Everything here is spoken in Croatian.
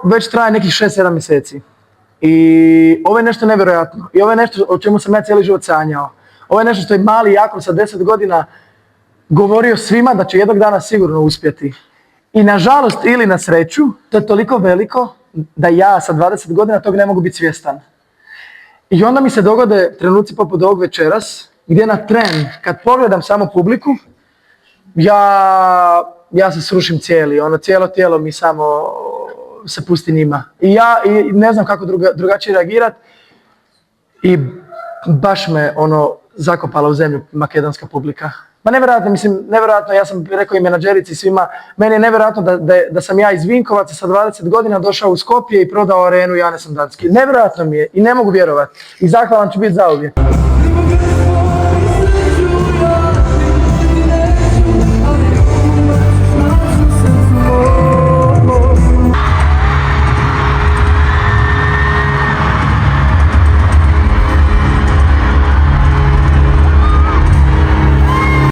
već traje nekih 6-7 mjeseci. I ovo je nešto nevjerojatno. I ovo je nešto o čemu sam ja cijeli život sanjao. Ovo je nešto što je mali Jakov sa 10 godina govorio svima da će jednog dana sigurno uspjeti. I nažalost ili na sreću, to je toliko veliko da ja sa 20 godina tog ne mogu biti svjestan. I onda mi se dogode trenuci poput ovog večeras, gdje na tren, kad pogledam samo publiku, ja se srušim cijeli, cijelo tijelo mi samo se pusti njima. I ja ne znam kako drugačije reagirati i baš me zakopala u zemlju makedonska publika. Ma nevjerojatno, ja sam rekao i menadžerici svima, meni je nevjerojatno da sam ja iz Vinkovaca sa 20 godina došao u Skopje i prodao arenu Janez Sandanski. Nevjerojatno mi je i ne mogu vjerovati. I zahvalan ću biti zauvijek.